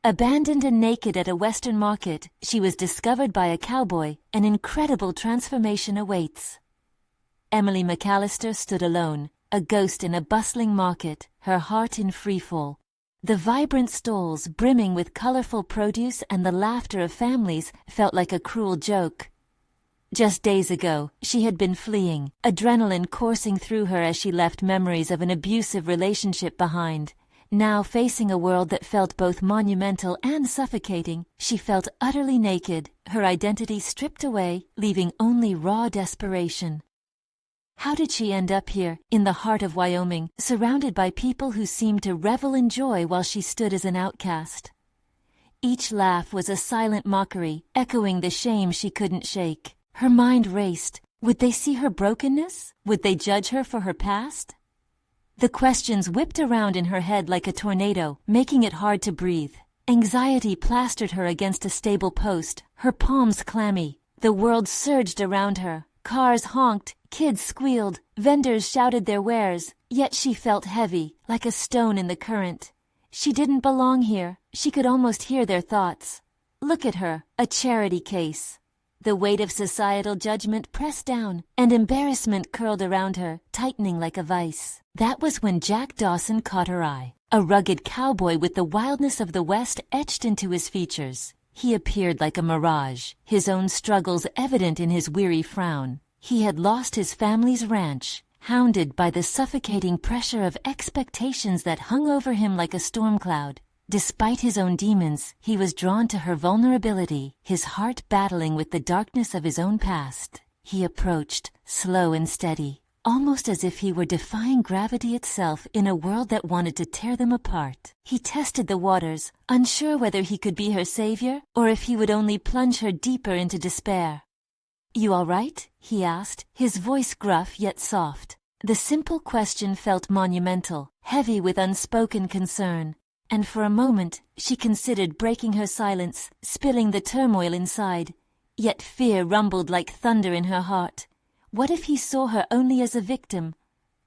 Abandoned and naked at a Western market, she was discovered by a cowboy. An incredible transformation awaits. Emily McAllister stood alone, a ghost in a bustling market, her heart in freefall. The vibrant stalls, brimming with colorful produce and the laughter of families, felt like a cruel joke. Just days ago, she had been fleeing, adrenaline coursing through her as she left memories of an abusive relationship behind. Now, facing a world that felt both monumental and suffocating, she felt utterly naked, her identity stripped away, leaving only raw desperation. How did she end up here, in the heart of Wyoming, surrounded by people who seemed to revel in joy while she stood as an outcast? Each laugh was a silent mockery, echoing the shame she couldn't shake. Her mind raced. Would they see her brokenness? Would they judge her for her past? The questions whipped around in her head like a tornado, making it hard to breathe. Anxiety plastered her against a stable post, her palms clammy. The world surged around her. Cars honked, kids squealed, vendors shouted their wares, yet she felt heavy, like a stone in the current. She didn't belong here. She could almost hear their thoughts. Look at her, a charity case. The weight of societal judgment pressed down, and embarrassment curled around her, tightening like a vice. That was when Jack Dawson caught her eye, a rugged cowboy with the wildness of the West etched into his features. He appeared like a mirage, his own struggles evident in his weary frown. He had lost his family's ranch, hounded by the suffocating pressure of expectations that hung over him like a storm cloud. Despite his own demons, he was drawn to her vulnerability, his heart battling with the darkness of his own past. He approached, slow and steady, almost as if he were defying gravity itself in a world that wanted to tear them apart. He tested the waters, unsure whether he could be her savior, or if he would only plunge her deeper into despair. "You all right?" he asked, his voice gruff yet soft. The simple question felt monumental, heavy with unspoken concern. And for a moment, she considered breaking her silence, spilling the turmoil inside. Yet fear rumbled like thunder in her heart. What if he saw her only as a victim?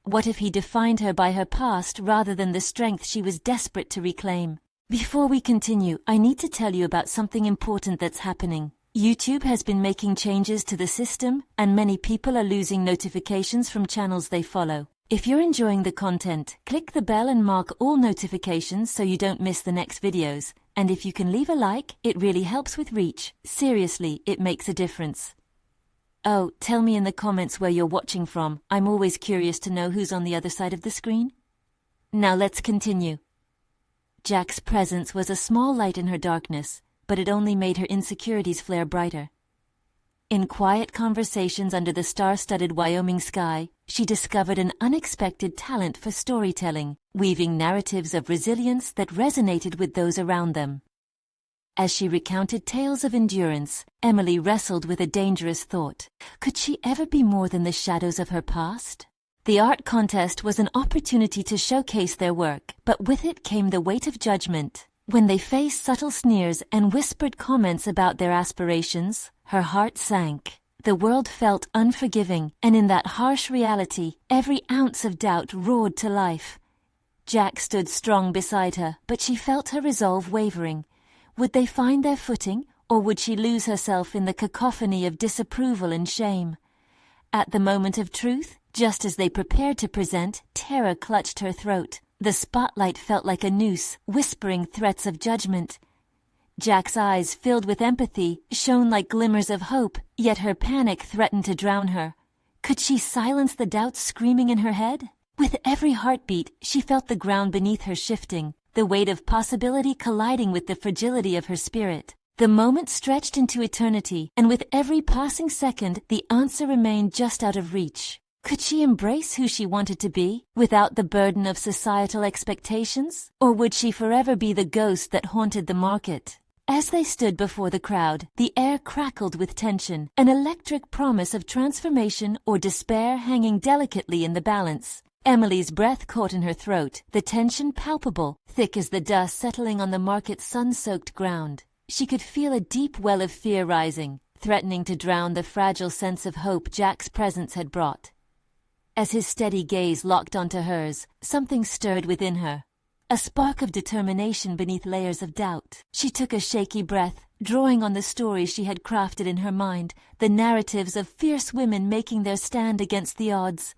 What if he defined her by her past rather than the strength she was desperate to reclaim? Before we continue, I need to tell you about something important that's happening. YouTube has been making changes to the system, and many people are losing notifications from channels they follow. If you're enjoying the content, click the bell and mark all notifications so you don't miss the next videos. And if you can leave a like, it really helps with reach. Seriously, it makes a difference. Oh, tell me in the comments where you're watching from. I'm always curious to know who's on the other side of the screen. Now let's continue. Jack's presence was a small light in her darkness, but it only made her insecurities flare brighter. In quiet conversations under the star-studded Wyoming sky, she discovered an unexpected talent for storytelling, weaving narratives of resilience that resonated with those around them. As she recounted tales of endurance, Emily wrestled with a dangerous thought. Could she ever be more than the shadows of her past? The art contest was an opportunity to showcase their work, but with it came the weight of judgment. When they faced subtle sneers and whispered comments about their aspirations, her heart sank. The world felt unforgiving, and in that harsh reality, every ounce of doubt roared to life. Jack stood strong beside her, but she felt her resolve wavering. Would they find their footing, or would she lose herself in the cacophony of disapproval and shame? At the moment of truth, just as they prepared to present, terror clutched her throat. The spotlight felt like a noose, whispering threats of judgment. Jack's eyes, filled with empathy, shone like glimmers of hope, yet her panic threatened to drown her. Could she silence the doubts screaming in her head? With every heartbeat, she felt the ground beneath her shifting, the weight of possibility colliding with the fragility of her spirit. The moment stretched into eternity, and with every passing second, the answer remained just out of reach. Could she embrace who she wanted to be, without the burden of societal expectations? Or would she forever be the ghost that haunted the market? As they stood before the crowd, the air crackled with tension, an electric promise of transformation or despair hanging delicately in the balance. Emily's breath caught in her throat, the tension palpable, thick as the dust settling on the market's sun-soaked ground. She could feel a deep well of fear rising, threatening to drown the fragile sense of hope Jack's presence had brought. As his steady gaze locked onto hers, something stirred within her. a spark of determination beneath layers of doubt. She took a shaky breath, drawing on the stories she had crafted in her mind, the narratives of fierce women making their stand against the odds.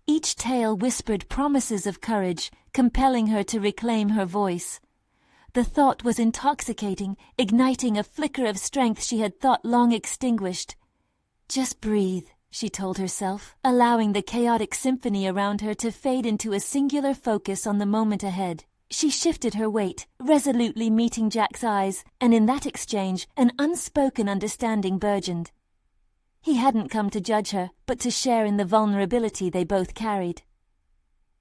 Each tale whispered promises of courage, compelling her to reclaim her voice. The thought was intoxicating, igniting a flicker of strength she had thought long extinguished. "Just breathe," she told herself, allowing the chaotic symphony around her to fade into a singular focus on the moment ahead. She shifted her weight, resolutely meeting Jack's eyes, and in that exchange, an unspoken understanding burgeoned. He hadn't come to judge her, but to share in the vulnerability they both carried.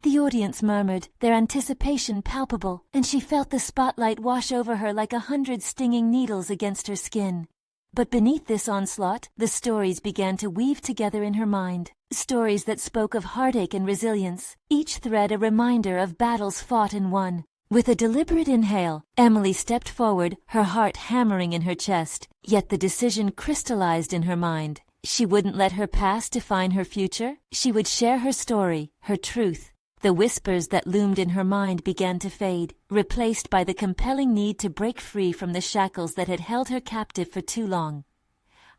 The audience murmured, their anticipation palpable, and she felt the spotlight wash over her like 100 stinging needles against her skin. But beneath this onslaught, the stories began to weave together in her mind. Stories that spoke of heartache and resilience, each thread a reminder of battles fought and won. With a deliberate inhale, Emily stepped forward, her heart hammering in her chest, yet the decision crystallized in her mind. She wouldn't let her past define her future. She would share her story, her truth. The whispers that loomed in her mind began to fade, replaced by the compelling need to break free from the shackles that had held her captive for too long.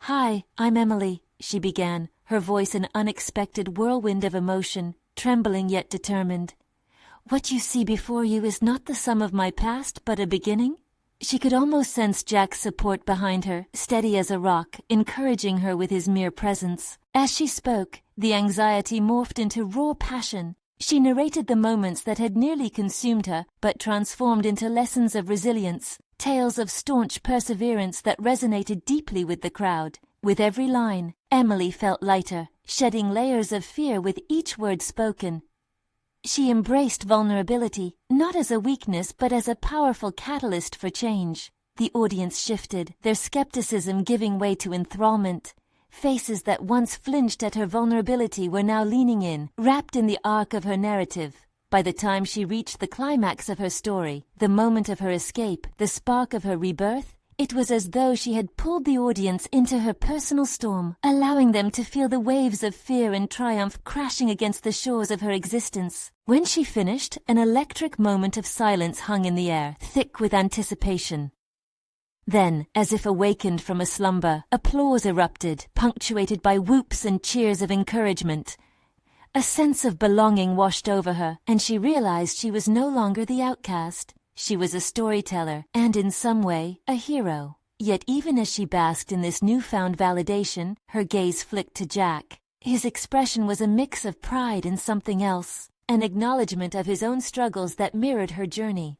"Hi, I'm Emily," she began, her voice an unexpected whirlwind of emotion, trembling yet determined. "What you see before you is not the sum of my past, but a beginning?" She could almost sense Jack's support behind her, steady as a rock, encouraging her with his mere presence. As she spoke, the anxiety morphed into raw passion. She narrated the moments that had nearly consumed her, but transformed into lessons of resilience, tales of staunch perseverance that resonated deeply with the crowd. With every line, Emily felt lighter, shedding layers of fear with each word spoken. She embraced vulnerability, not as a weakness but as a powerful catalyst for change. The audience shifted, their skepticism giving way to enthrallment. Faces that once flinched at her vulnerability were now leaning in, wrapped in the arc of her narrative. By the time she reached the climax of her story, the moment of her escape, the spark of her rebirth, it was as though she had pulled the audience into her personal storm, allowing them to feel the waves of fear and triumph crashing against the shores of her existence. When she finished, an electric moment of silence hung in the air, thick with anticipation. Then, as if awakened from a slumber, applause erupted, punctuated by whoops and cheers of encouragement. A sense of belonging washed over her, and she realized she was no longer the outcast. She was a storyteller, and in some way, a hero. Yet even as she basked in this newfound validation, her gaze flicked to Jack. His expression was a mix of pride and something else, an acknowledgement of his own struggles that mirrored her journey.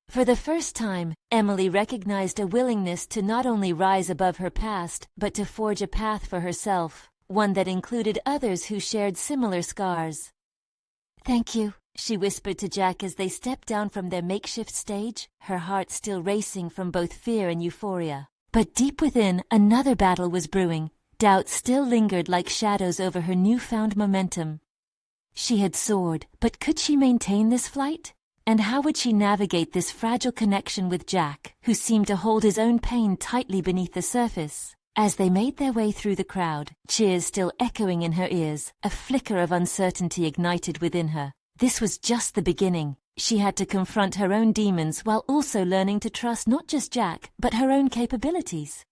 For the first time, Emily recognized a willingness to not only rise above her past, but to forge a path for herself, one that included others who shared similar scars. "Thank you," she whispered to Jack as they stepped down from their makeshift stage, her heart still racing from both fear and euphoria. But deep within, another battle was brewing. Doubt still lingered like shadows over her newfound momentum. She had soared, but could she maintain this flight? And how would she navigate this fragile connection with Jack, who seemed to hold his own pain tightly beneath the surface? As they made their way through the crowd, cheers still echoing in her ears, a flicker of uncertainty ignited within her. This was just the beginning. She had to confront her own demons while also learning to trust not just Jack, but her own capabilities.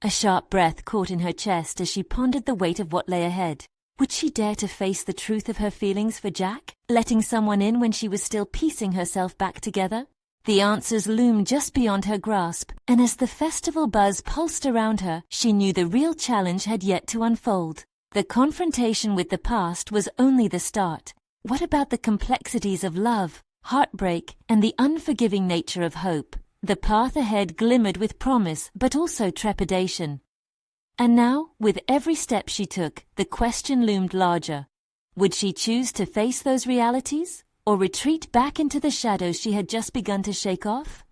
A sharp breath caught in her chest as she pondered the weight of what lay ahead. Would she dare to face the truth of her feelings for Jack, letting someone in when she was still piecing herself back together? The answers loomed just beyond her grasp, and as the festival buzz pulsed around her, she knew the real challenge had yet to unfold. The confrontation with the past was only the start. What about the complexities of love, heartbreak, and the unforgiving nature of hope? The path ahead glimmered with promise, but also trepidation. And now, with every step she took, the question loomed larger. Would she choose to face those realities, or retreat back into the shadows she had just begun to shake off?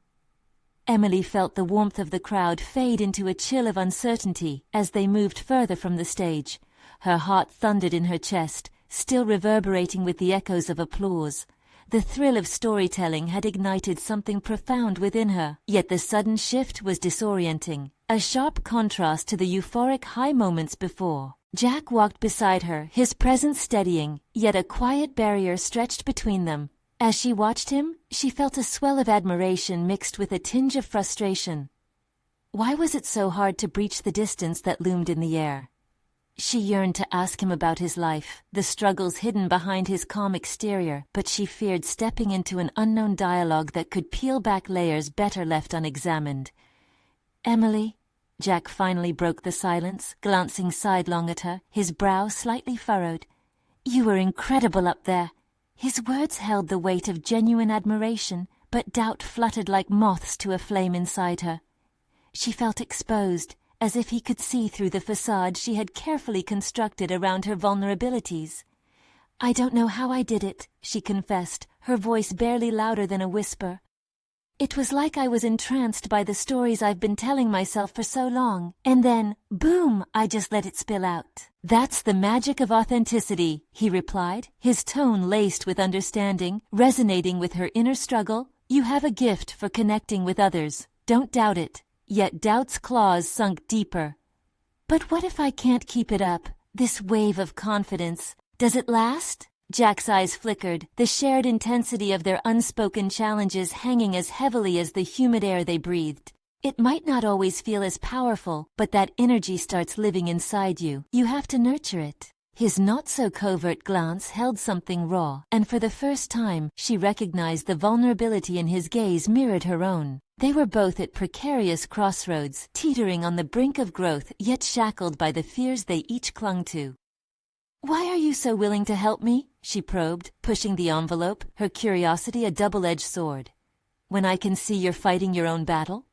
Emily felt the warmth of the crowd fade into a chill of uncertainty as they moved further from the stage. Her heart thundered in her chest, still reverberating with the echoes of applause. The thrill of storytelling had ignited something profound within her, yet the sudden shift was disorienting, a sharp contrast to the euphoric high moments before. Jack walked beside her, his presence steadying, yet a quiet barrier stretched between them. As she watched him, she felt a swell of admiration mixed with a tinge of frustration. Why was it so hard to breach the distance that loomed in the air? She yearned to ask him about his life, the struggles hidden behind his calm exterior, but she feared stepping into an unknown dialogue that could peel back layers better left unexamined. "Emily," Jack finally broke the silence, glancing sidelong at her, his brow slightly furrowed. "You were incredible up there." His words held the weight of genuine admiration, but doubt fluttered like moths to a flame inside her. She felt exposed, as if he could see through the facade she had carefully constructed around her vulnerabilities. "I don't know how I did it," she confessed, her voice barely louder than a whisper. "It was like I was entranced by the stories I've been telling myself for so long, and then, boom, I just let it spill out." "That's the magic of authenticity," he replied, his tone laced with understanding, resonating with her inner struggle. "You have a gift for connecting with others. Don't doubt it." Yet doubt's claws sunk deeper. "But what if I can't keep it up? This wave of confidence, does it last?" Jack's eyes flickered, the shared intensity of their unspoken challenges hanging as heavily as the humid air they breathed. "It might not always feel as powerful, but that energy starts living inside you. You have to nurture it." His not-so-covert glance held something raw, and for the first time she recognized the vulnerability in his gaze mirrored her own. They were both at precarious crossroads, teetering on the brink of growth yet shackled by the fears they each clung to. "Why are you so willing to help me?" she probed, pushing the envelope, her curiosity a double-edged sword. "When I can see you're fighting your own battle?"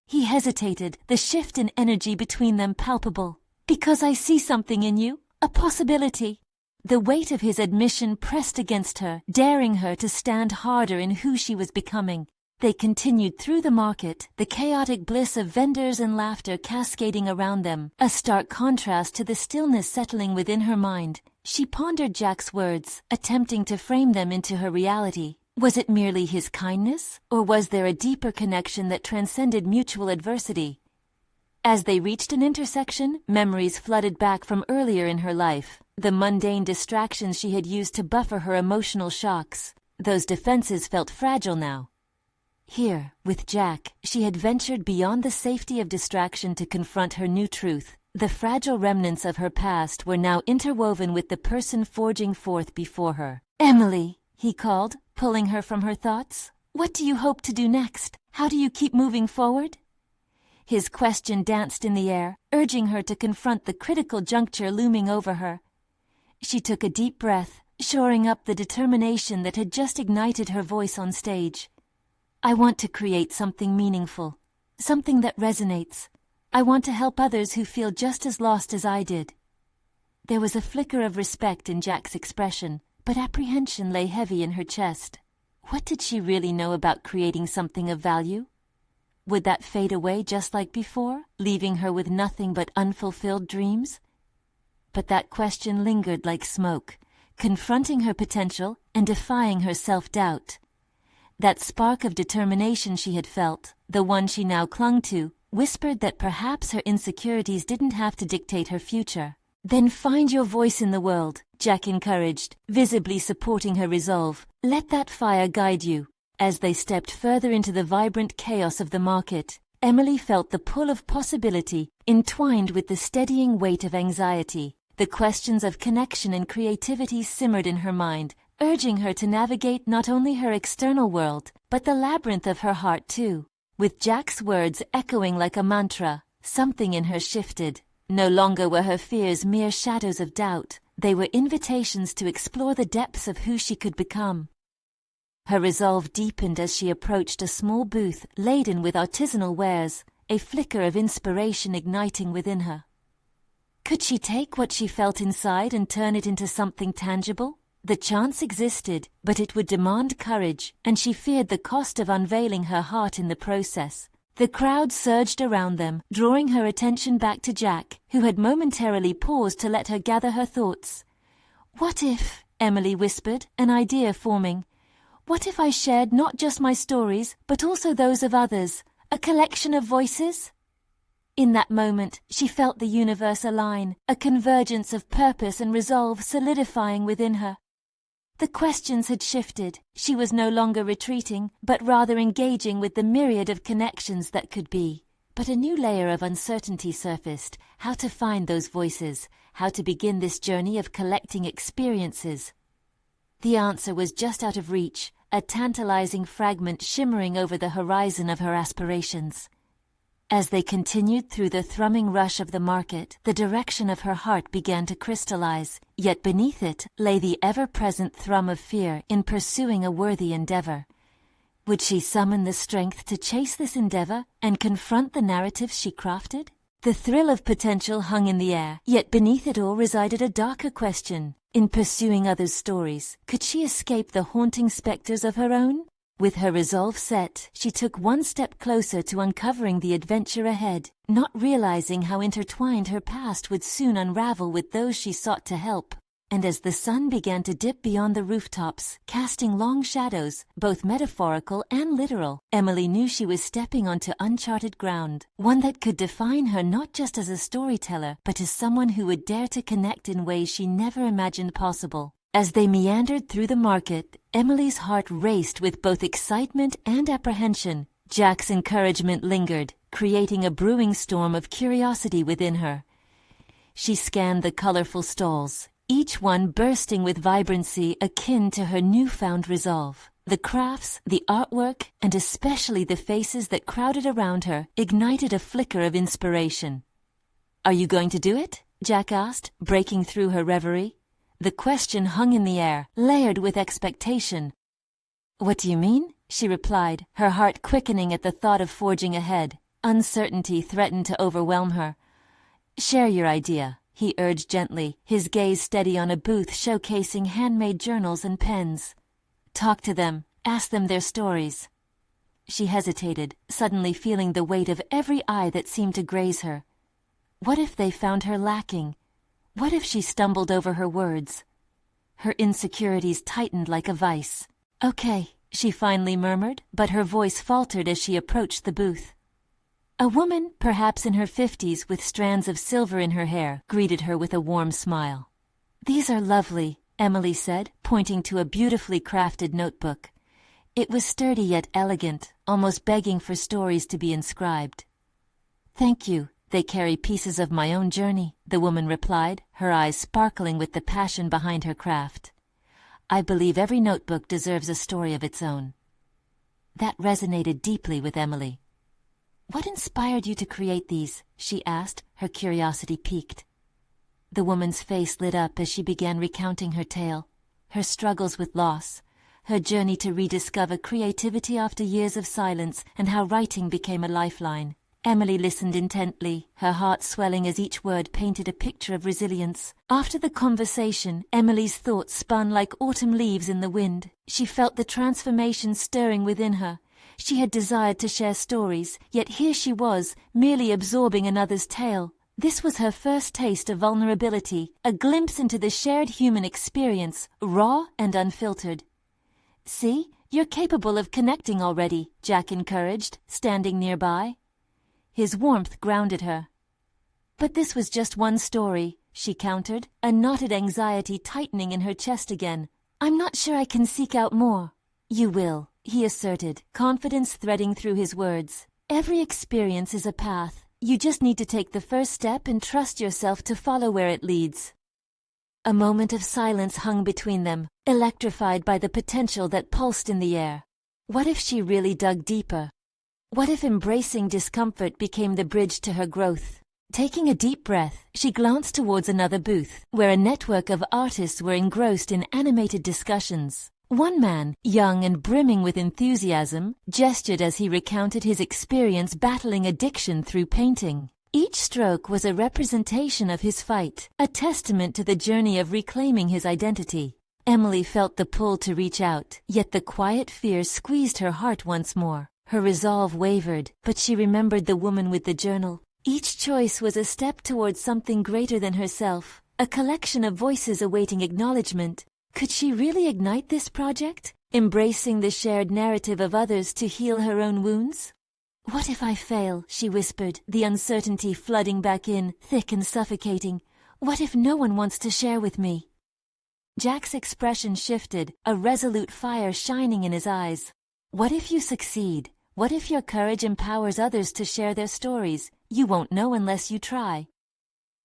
He hesitated, the shift in energy between them palpable. "Because I see something in you, a possibility." The weight of his admission pressed against her, daring her to stand harder in who she was becoming. They continued through the market, the chaotic bliss of vendors and laughter cascading around them, a stark contrast to the stillness settling within her mind. She pondered Jack's words, attempting to frame them into her reality. Was it merely his kindness, or was there a deeper connection that transcended mutual adversity? As they reached an intersection, memories flooded back from earlier in her life, the mundane distractions she had used to buffer her emotional shocks. Those defenses felt fragile now. Here, with Jack, she had ventured beyond the safety of distraction to confront her new truth. The fragile remnants of her past were now interwoven with the person forging forth before her. "Emily," he called, pulling her from her thoughts. "What do you hope to do next? How do you keep moving forward?" His question danced in the air, urging her to confront the critical juncture looming over her. She took a deep breath, shoring up the determination that had just ignited her voice on stage. "I want to create something meaningful, something that resonates. I want to help others who feel just as lost as I did." There was a flicker of respect in Jack's expression, but apprehension lay heavy in her chest. What did she really know about creating something of value? Would that fade away just like before, leaving her with nothing but unfulfilled dreams? But that question lingered like smoke, confronting her potential and defying her self-doubt. That spark of determination she had felt, the one she now clung to, whispered that perhaps her insecurities didn't have to dictate her future. "Then find your voice in the world," Jack encouraged, visibly supporting her resolve. "Let that fire guide you." As they stepped further into the vibrant chaos of the market, Emily felt the pull of possibility entwined with the steadying weight of anxiety. The questions of connection and creativity simmered in her mind, urging her to navigate not only her external world, but the labyrinth of her heart too. With Jack's words echoing like a mantra, something in her shifted. No longer were her fears mere shadows of doubt, they were invitations to explore the depths of who she could become. Her resolve deepened as she approached a small booth laden with artisanal wares, a flicker of inspiration igniting within her. Could she take what she felt inside and turn it into something tangible? The chance existed, but it would demand courage, and she feared the cost of unveiling her heart in the process. The crowd surged around them, drawing her attention back to Jack, who had momentarily paused to let her gather her thoughts. "What if," Emily whispered, an idea forming, "what if I shared not just my stories, but also those of others, a collection of voices?" In that moment, she felt the universe align, a convergence of purpose and resolve solidifying within her. The questions had shifted. She was no longer retreating, but rather engaging with the myriad of connections that could be. But a new layer of uncertainty surfaced: how to find those voices, how to begin this journey of collecting experiences. The answer was just out of reach, a tantalizing fragment shimmering over the horizon of her aspirations. As they continued through the thrumming rush of the market, the direction of her heart began to crystallize, yet beneath it lay the ever-present thrum of fear in pursuing a worthy endeavor. Would she summon the strength to chase this endeavor and confront the narratives she crafted? The thrill of potential hung in the air, yet beneath it all resided a darker question. In pursuing others' stories, could she escape the haunting specters of her own? With her resolve set, she took one step closer to uncovering the adventure ahead, not realizing how intertwined her past would soon unravel with those she sought to help. And as the sun began to dip beyond the rooftops, casting long shadows, both metaphorical and literal, Emily knew she was stepping onto uncharted ground, one that could define her not just as a storyteller, but as someone who would dare to connect in ways she never imagined possible. As they meandered through the market, Emily's heart raced with both excitement and apprehension. Jack's encouragement lingered, creating a brewing storm of curiosity within her. She scanned the colorful stalls, each one bursting with vibrancy akin to her newfound resolve. The crafts, the artwork, and especially the faces that crowded around her ignited a flicker of inspiration. "Are you going to do it?" Jack asked, breaking through her reverie. The question hung in the air, layered with expectation. "What do you mean?" she replied, her heart quickening at the thought of forging ahead. Uncertainty threatened to overwhelm her. "Share your idea," he urged gently, his gaze steady on a booth showcasing handmade journals and pens. "Talk to them, ask them their stories." She hesitated, suddenly feeling the weight of every eye that seemed to graze her. What if they found her lacking? What if she stumbled over her words? Her insecurities tightened like a vice. "Okay," she finally murmured, but her voice faltered as she approached the booth. A woman, perhaps in her 50s, with strands of silver in her hair, greeted her with a warm smile. "These are lovely," Emily said, pointing to a beautifully crafted notebook. It was sturdy yet elegant, almost begging for stories to be inscribed. "Thank you. They carry pieces of my own journey," the woman replied, her eyes sparkling with the passion behind her craft. "I believe every notebook deserves a story of its own." That resonated deeply with Emily. "What inspired you to create these?" she asked, her curiosity piqued. The woman's face lit up as she began recounting her tale, her struggles with loss, her journey to rediscover creativity after years of silence, and how writing became a lifeline. Emily listened intently, her heart swelling as each word painted a picture of resilience. After the conversation, Emily's thoughts spun like autumn leaves in the wind. She felt the transformation stirring within her. She had desired to share stories, yet here she was, merely absorbing another's tale. This was her first taste of vulnerability, a glimpse into the shared human experience, raw and unfiltered. "See, you're capable of connecting already," Jack encouraged, standing nearby. His warmth grounded her. "But this was just one story," she countered, a knotted anxiety tightening in her chest again. "I'm not sure I can seek out more." "You will," he asserted, confidence threading through his words. "Every experience is a path. You just need to take the first step and trust yourself to follow where it leads." A moment of silence hung between them, electrified by the potential that pulsed in the air. What if she really dug deeper? What if embracing discomfort became the bridge to her growth? Taking a deep breath, she glanced towards another booth, where a network of artists were engrossed in animated discussions. One man, young and brimming with enthusiasm, gestured as he recounted his experience battling addiction through painting. Each stroke was a representation of his fight, a testament to the journey of reclaiming his identity. Emily felt the pull to reach out, yet the quiet fear squeezed her heart once more. Her resolve wavered, but she remembered the woman with the journal. Each choice was a step towards something greater than herself, a collection of voices awaiting acknowledgement. Could she really ignite this project, embracing the shared narrative of others to heal her own wounds? "What if I fail?" she whispered, the uncertainty flooding back in, thick and suffocating. "What if no one wants to share with me?" Jack's expression shifted, a resolute fire shining in his eyes. What if you succeed? What if your courage empowers others to share their stories? You won't know unless you try.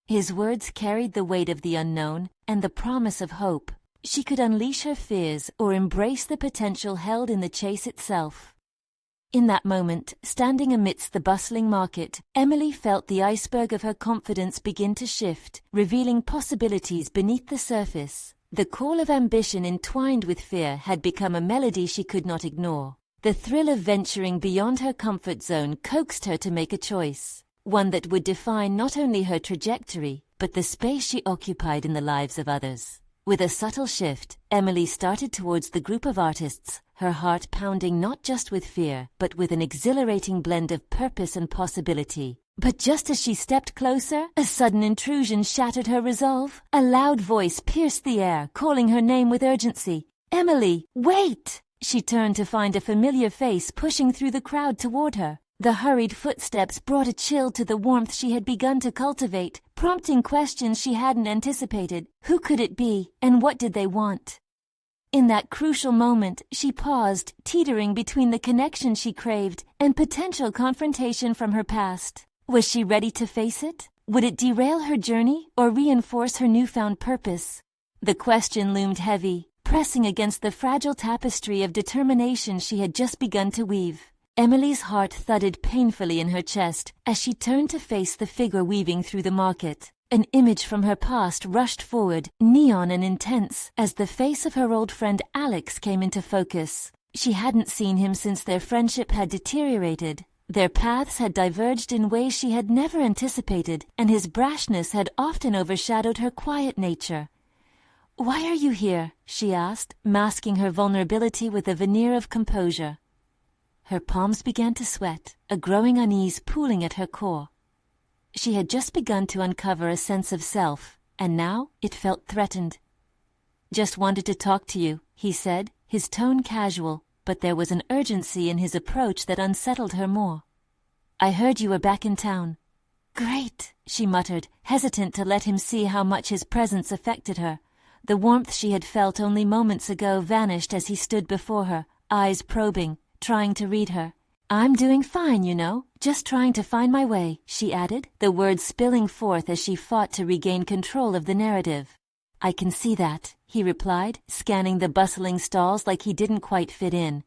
His words carried the weight of the unknown and the promise of hope. She could unleash her fears or embrace the potential held in the chase itself. In that moment, standing amidst the bustling market, Emily felt the iceberg of her confidence begin to shift, revealing possibilities beneath the surface. The call of ambition entwined with fear had become a melody she could not ignore. The thrill of venturing beyond her comfort zone coaxed her to make a choice, one that would define not only her trajectory, but the space she occupied in the lives of others. With a subtle shift, Emily started towards the group of artists, her heart pounding not just with fear, but with an exhilarating blend of purpose and possibility. But just as she stepped closer, a sudden intrusion shattered her resolve. A loud voice pierced the air, calling her name with urgency. "Emily, wait!" She turned to find a familiar face pushing through the crowd toward her. The hurried footsteps brought a chill to the warmth she had begun to cultivate, prompting questions she hadn't anticipated. Who could it be, and what did they want? In that crucial moment, she paused, teetering between the connection she craved and potential confrontation from her past. Was she ready to face it? Would it derail her journey or reinforce her newfound purpose? The question loomed heavy, pressing against the fragile tapestry of determination she had just begun to weave. Emily's heart thudded painfully in her chest as she turned to face the figure weaving through the market. An image from her past rushed forward, neon and intense, as the face of her old friend Alex came into focus. She hadn't seen him since their friendship had deteriorated. Their paths had diverged in ways she had never anticipated, and his brashness had often overshadowed her quiet nature. "Why are you here?" she asked, masking her vulnerability with a veneer of composure. Her palms began to sweat, a growing unease pooling at her core. She had just begun to uncover a sense of self, and now it felt threatened. "Just wanted to talk to you," he said, his tone casual, but there was an urgency in his approach that unsettled her more. "I heard you were back in town." "Great," she muttered, hesitant to let him see how much his presence affected her. The warmth she had felt only moments ago vanished as he stood before her, eyes probing, trying to read her. "I'm doing fine, you know, just trying to find my way," she added, the words spilling forth as she fought to regain control of the narrative. "I can see that," he replied, scanning the bustling stalls like he didn't quite fit in.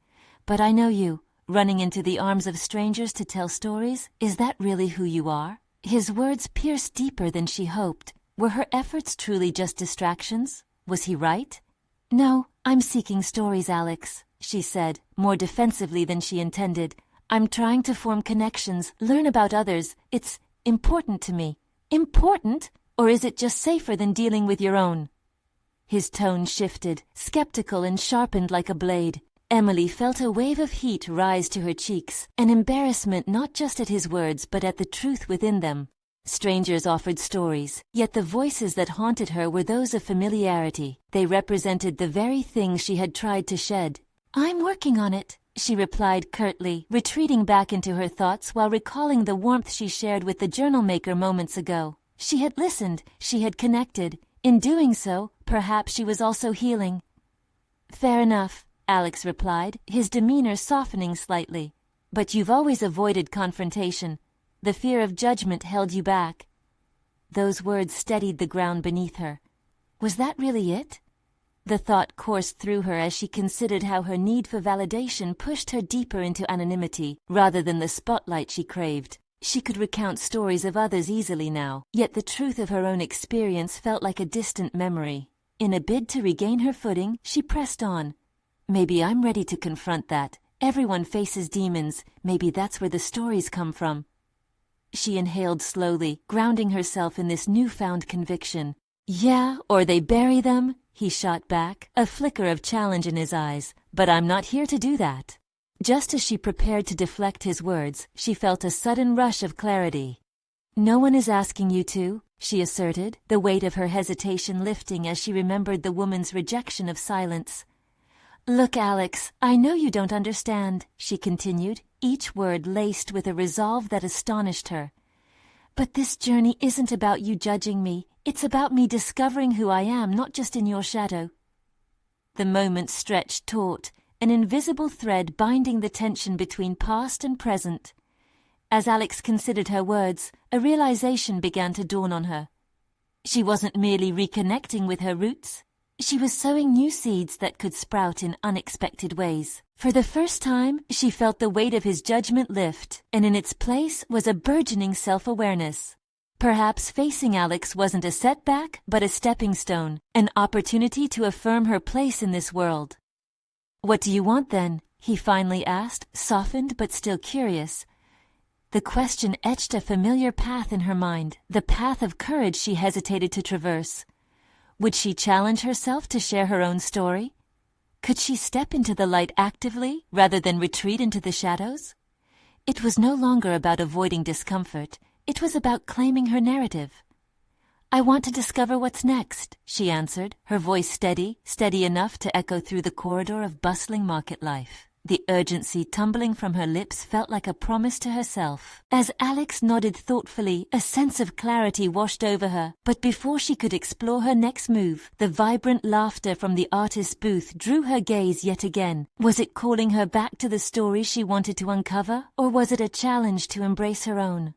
"But I know you, running into the arms of strangers to tell stories, is that really who you are?" His words pierced deeper than she hoped. Were her efforts truly just distractions? Was he right? "No, I'm seeking stories, Alex," she said, more defensively than she intended. "I'm trying to form connections, learn about others. It's important to me." "Important? Or is it just safer than dealing with your own?" His tone shifted, skeptical and sharpened like a blade. Emily felt a wave of heat rise to her cheeks, an embarrassment not just at his words but at the truth within them. Strangers offered stories, yet the voices that haunted her were those of familiarity. They represented the very things she had tried to shed. "I'm working on it," she replied curtly, retreating back into her thoughts while recalling the warmth she shared with the journal maker moments ago. She had listened, she had connected. In doing so, perhaps she was also healing. "Fair enough," Alex replied, his demeanor softening slightly. "But you've always avoided confrontation. The fear of judgment held you back." Those words steadied the ground beneath her. Was that really it? The thought coursed through her as she considered how her need for validation pushed her deeper into anonymity, rather than the spotlight she craved. She could recount stories of others easily now, yet the truth of her own experience felt like a distant memory. In a bid to regain her footing, she pressed on. "Maybe I'm ready to confront that. Everyone faces demons. Maybe that's where the stories come from." She inhaled slowly, grounding herself in this newfound conviction. "Yeah, or they bury them," he shot back, a flicker of challenge in his eyes. "But I'm not here to do that." Just as she prepared to deflect his words, she felt a sudden rush of clarity. "No one is asking you to," she asserted, the weight of her hesitation lifting as she remembered the woman's rejection of silence. "Look, Alex, I know you don't understand," she continued, each word laced with a resolve that astonished her. "But this journey isn't about you judging me. It's about me discovering who I am, not just in your shadow. The moment stretched taut, an invisible thread binding the tension between past and present. As Alex considered her words, a realization began to dawn on her. She wasn't merely reconnecting with her roots. She was sowing new seeds that could sprout in unexpected ways. For the first time, she felt the weight of his judgment lift, and in its place was a burgeoning self-awareness. Perhaps facing Alex wasn't a setback, but a stepping stone, an opportunity to affirm her place in this world. "What do you want then?" he finally asked, softened but still curious. The question etched a familiar path in her mind, the path of courage she hesitated to traverse. Would she challenge herself to share her own story? Could she step into the light actively, rather than retreat into the shadows? It was no longer about avoiding discomfort. It was about claiming her narrative. "I want to discover what's next," she answered, her voice steady enough to echo through the corridor of bustling market life. The urgency tumbling from her lips felt like a promise to herself. As Alex nodded thoughtfully, a sense of clarity washed over her. But before she could explore her next move, the vibrant laughter from the artist's booth drew her gaze yet again. Was it calling her back to the story she wanted to uncover, or was it a challenge to embrace her own?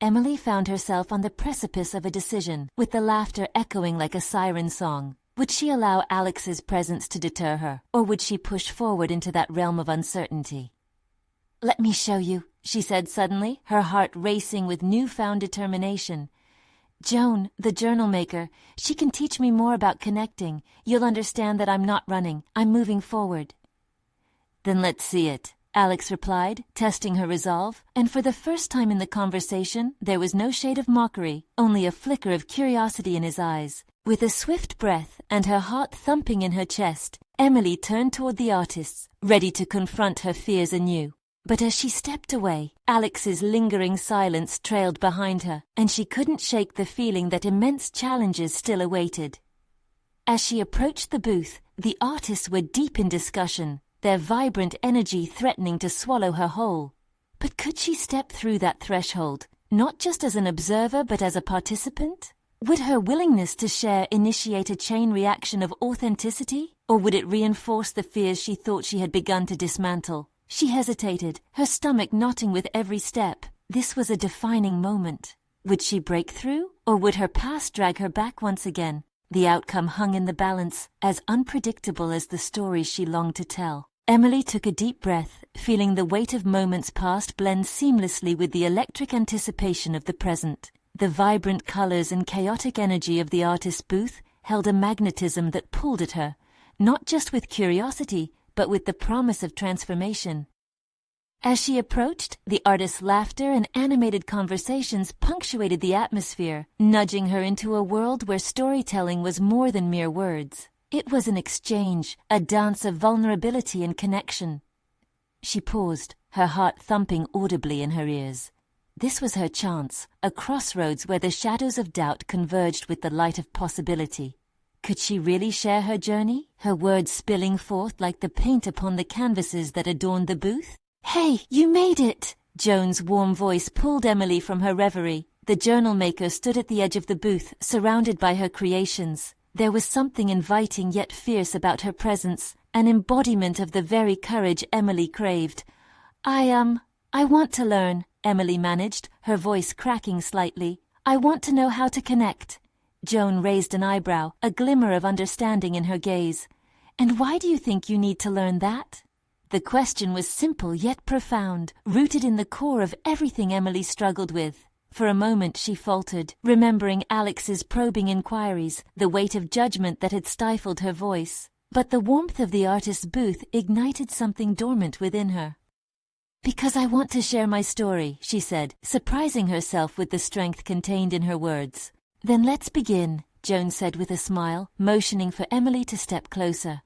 Emily found herself on the precipice of a decision, with the laughter echoing like a siren song. Would she allow Alex's presence to deter her, or would she push forward into that realm of uncertainty? "Let me show you," she said suddenly, her heart racing with newfound determination. "Joan, the journal maker, she can teach me more about connecting. You'll understand that I'm not running, I'm moving forward." "Then let's see it," Alex replied, testing her resolve, and for the first time in the conversation, there was no shade of mockery, only a flicker of curiosity in his eyes. With a swift breath and her heart thumping in her chest, Emily turned toward the artists, ready to confront her fears anew. But as she stepped away, Alex's lingering silence trailed behind her, and she couldn't shake the feeling that immense challenges still awaited. As she approached the booth, the artists were deep in discussion, their vibrant energy threatening to swallow her whole. But could she step through that threshold, not just as an observer but as a participant? Would her willingness to share initiate a chain reaction of authenticity, or would it reinforce the fears she thought she had begun to dismantle? She hesitated, her stomach knotting with every step. This was a defining moment. Would she break through, or would her past drag her back once again? The outcome hung in the balance, as unpredictable as the stories she longed to tell. Emily took a deep breath, feeling the weight of moments past blend seamlessly with the electric anticipation of the present. The vibrant colors and chaotic energy of the artist's booth held a magnetism that pulled at her, not just with curiosity, but with the promise of transformation. As she approached, the artist's laughter and animated conversations punctuated the atmosphere, nudging her into a world where storytelling was more than mere words. It was an exchange, a dance of vulnerability and connection. She paused, her heart thumping audibly in her ears. This was her chance, a crossroads where the shadows of doubt converged with the light of possibility. Could she really share her journey, her words spilling forth like the paint upon the canvases that adorned the booth? "Hey, you made it!" Joan's warm voice pulled Emily from her reverie. The journal maker stood at the edge of the booth, surrounded by her creations. There was something inviting yet fierce about her presence, an embodiment of the very courage Emily craved. I want to learn," Emily managed, her voice cracking slightly. "I want to know how to connect." Joan raised an eyebrow, a glimmer of understanding in her gaze. "And why do you think you need to learn that?" The question was simple yet profound, rooted in the core of everything Emily struggled with. For a moment she faltered, remembering Alex's probing inquiries, the weight of judgment that had stifled her voice. But the warmth of the artist's booth ignited something dormant within her. "Because I want to share my story," she said, surprising herself with the strength contained in her words. "Then let's begin," Joan said with a smile, motioning for Emily to step closer.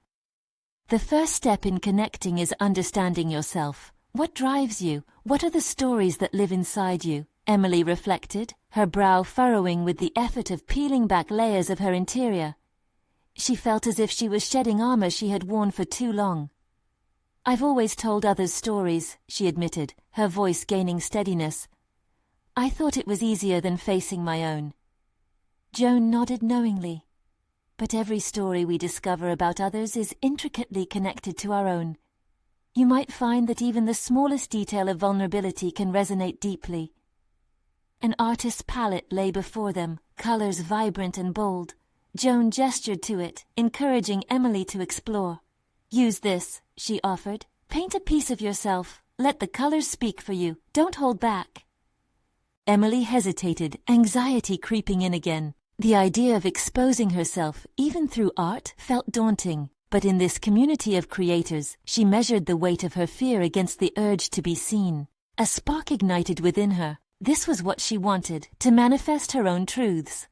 The first step in connecting is understanding yourself. What drives you? What are the stories that live inside you? Emily reflected, her brow furrowing with the effort of peeling back layers of her interior. She felt as if she was shedding armor she had worn for too long. "I've always told others stories," she admitted, her voice gaining steadiness. "I thought it was easier than facing my own." Joan nodded knowingly. But every story we discover about others is intricately connected to our own. You might find that even the smallest detail of vulnerability can resonate deeply. An artist's palette lay before them, colors vibrant and bold. Joan gestured to it, encouraging Emily to explore. "Use this," she offered. "Paint a piece of yourself. Let the colors speak for you. Don't hold back." Emily hesitated, anxiety creeping in again. The idea of exposing herself, even through art, felt daunting. But in this community of creators, she measured the weight of her fear against the urge to be seen. A spark ignited within her. This was what she wanted, to manifest her own truths.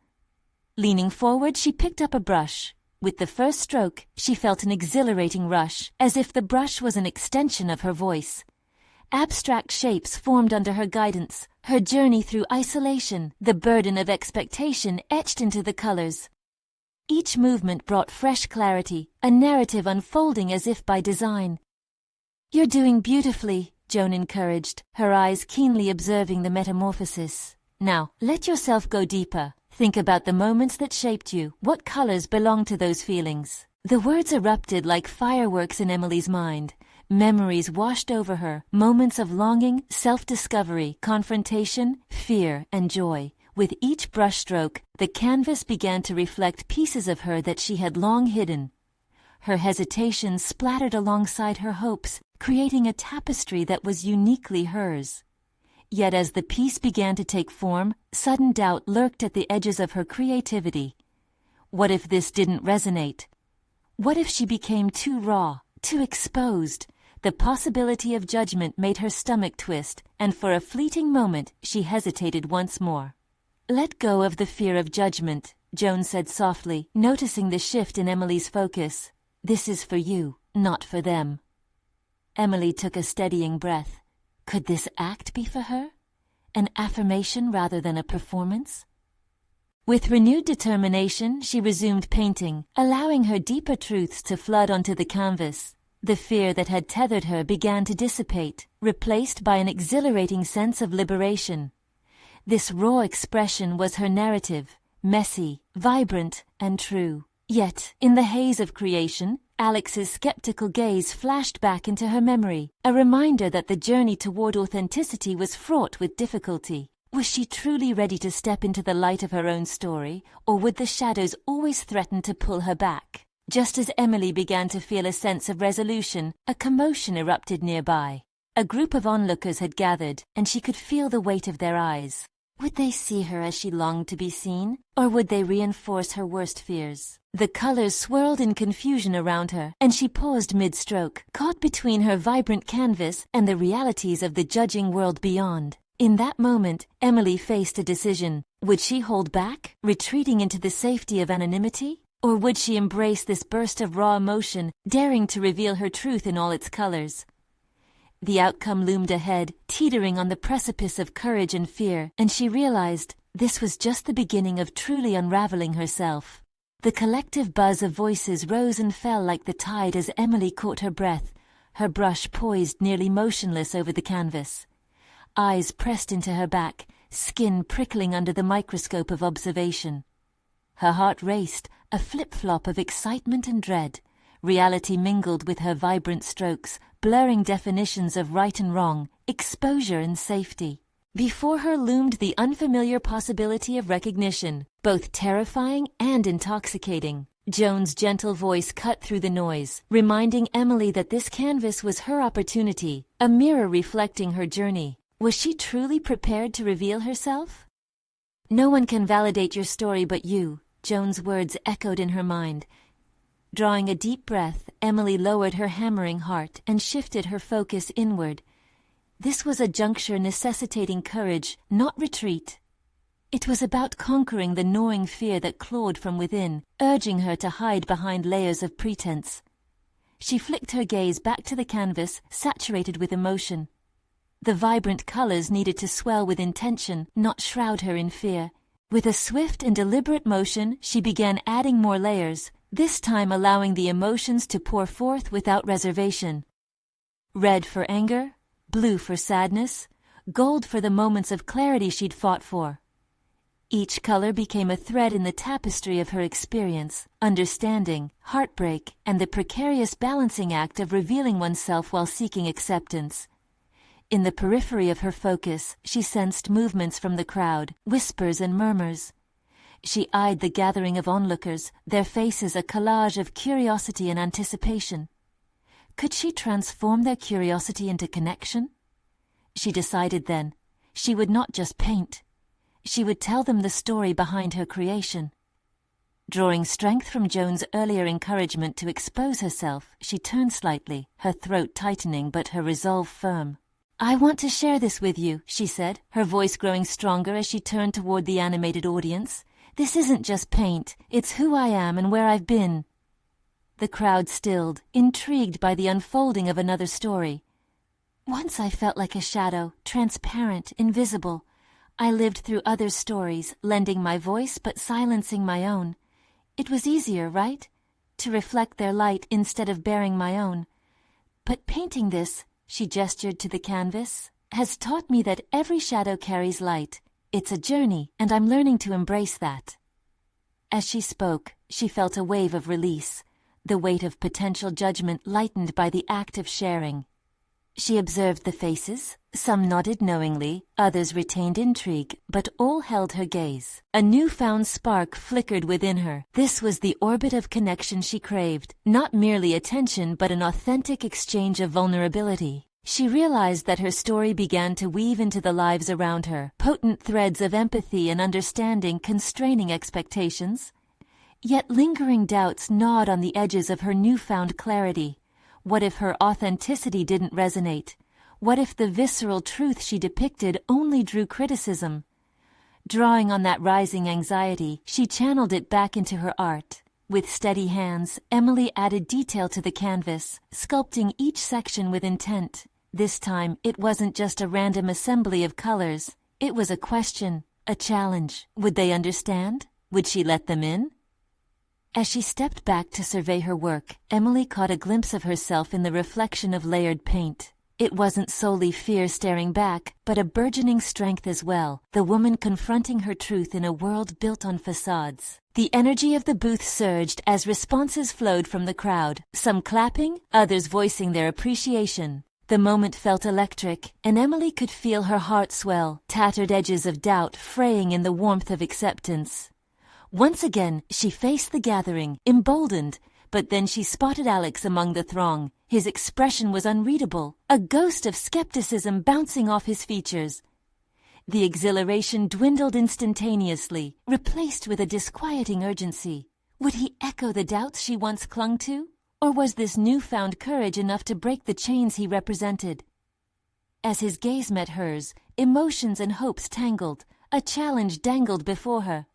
Leaning forward, she picked up a brush. With the first stroke, she felt an exhilarating rush, as if the brush was an extension of her voice. Abstract shapes formed under her guidance, her journey through isolation, the burden of expectation etched into the colors. Each movement brought fresh clarity, a narrative unfolding as if by design. "You're doing beautifully," Joan encouraged, her eyes keenly observing the metamorphosis. "Now, let yourself go deeper. Think about the moments that shaped you. What colors belong to those feelings?" The words erupted like fireworks in Emily's mind. Memories washed over her, moments of longing, self-discovery, confrontation, fear, and joy. With each brushstroke, the canvas began to reflect pieces of her that she had long hidden. Her hesitation splattered alongside her hopes, creating a tapestry that was uniquely hers. Yet as the piece began to take form, sudden doubt lurked at the edges of her creativity. What if this didn't resonate? What if she became too raw, too exposed? The possibility of judgment made her stomach twist, and for a fleeting moment she hesitated once more. "Let go of the fear of judgment," Joan said softly, noticing the shift in Emily's focus. "This is for you, not for them." Emily took a steadying breath. Could this act be for her? An affirmation rather than a performance? With renewed determination, she resumed painting, allowing her deeper truths to flood onto the canvas. The fear that had tethered her began to dissipate, replaced by an exhilarating sense of liberation. This raw expression was her narrative, messy, vibrant, and true. Yet, in the haze of creation, Alex's skeptical gaze flashed back into her memory, a reminder that the journey toward authenticity was fraught with difficulty. Was she truly ready to step into the light of her own story, or would the shadows always threaten to pull her back? Just as Emily began to feel a sense of resolution, a commotion erupted nearby. A group of onlookers had gathered, and she could feel the weight of their eyes. Would they see her as she longed to be seen, or would they reinforce her worst fears? The colors swirled in confusion around her, and she paused mid-stroke, caught between her vibrant canvas and the realities of the judging world beyond. In that moment, Emily faced a decision. Would she hold back, retreating into the safety of anonymity? Or would she embrace this burst of raw emotion, daring to reveal her truth in all its colors? The outcome loomed ahead, teetering on the precipice of courage and fear, and she realized this was just the beginning of truly unraveling herself. The collective buzz of voices rose and fell like the tide as Emily caught her breath, her brush poised nearly motionless over the canvas. Eyes pressed into her back, skin prickling under the microscope of observation. Her heart raced, a flip-flop of excitement and dread. Reality mingled with her vibrant strokes, blurring definitions of right and wrong, exposure and safety. Before her loomed the unfamiliar possibility of recognition, both terrifying and intoxicating. Joan's gentle voice cut through the noise, reminding Emily that this canvas was her opportunity, a mirror reflecting her journey. Was she truly prepared to reveal herself? "No one can validate your story but you," Joan's words echoed in her mind. Drawing a deep breath, Emily lowered her hammering heart and shifted her focus inward. This was a juncture necessitating courage, not retreat. It was about conquering the gnawing fear that clawed from within, urging her to hide behind layers of pretense. She flicked her gaze back to the canvas, saturated with emotion. The vibrant colors needed to swell with intention, not shroud her in fear. With a swift and deliberate motion, she began adding more layers, this time allowing the emotions to pour forth without reservation. Red for anger, blue for sadness, gold for the moments of clarity she'd fought for. Each color became a thread in the tapestry of her experience, understanding, heartbreak, and the precarious balancing act of revealing oneself while seeking acceptance. In the periphery of her focus, she sensed movements from the crowd, whispers and murmurs. She eyed the gathering of onlookers, their faces a collage of curiosity and anticipation. Could she transform their curiosity into connection? She decided then, she would not just paint. She would tell them the story behind her creation. Drawing strength from Joan's earlier encouragement to expose herself, she turned slightly, her throat tightening but her resolve firm. "I want to share this with you," she said, her voice growing stronger as she turned toward the animated audience. "This isn't just paint, it's who I am and where I've been." The crowd stilled, intrigued by the unfolding of another story. "Once I felt like a shadow, transparent, invisible. I lived through others' stories, lending my voice but silencing my own. It was easier, right? To reflect their light instead of bearing my own. But painting this," she gestured to the canvas, "has taught me that every shadow carries light. It's a journey, and I'm learning to embrace that." As she spoke, she felt a wave of release, the weight of potential judgment lightened by the act of sharing. She observed the faces. Some nodded knowingly, others retained intrigue, but all held her gaze. A newfound spark flickered within her. This was the orbit of connection she craved, not merely attention but an authentic exchange of vulnerability. She realized that her story began to weave into the lives around her, potent threads of empathy and understanding constraining expectations. Yet lingering doubts gnawed on the edges of her newfound clarity. What if her authenticity didn't resonate? What if the visceral truth she depicted only drew criticism? Drawing on that rising anxiety, she channeled it back into her art. With steady hands, Emily added detail to the canvas, sculpting each section with intent. This time, it wasn't just a random assembly of colors. It was a question, a challenge. Would they understand? Would she let them in? As she stepped back to survey her work, Emily caught a glimpse of herself in the reflection of layered paint. It wasn't solely fear staring back, but a burgeoning strength as well, the woman confronting her truth in a world built on facades. The energy of the booth surged as responses flowed from the crowd, some clapping, others voicing their appreciation. The moment felt electric, and Emily could feel her heart swell, tattered edges of doubt fraying in the warmth of acceptance. Once again, she faced the gathering, emboldened, but then she spotted Alex among the throng. His expression was unreadable, a ghost of skepticism bouncing off his features. The exhilaration dwindled instantaneously, replaced with a disquieting urgency. Would he echo the doubts she once clung to? Or was this newfound courage enough to break the chains he represented? As his gaze met hers, emotions and hopes tangled, a challenge dangled before her.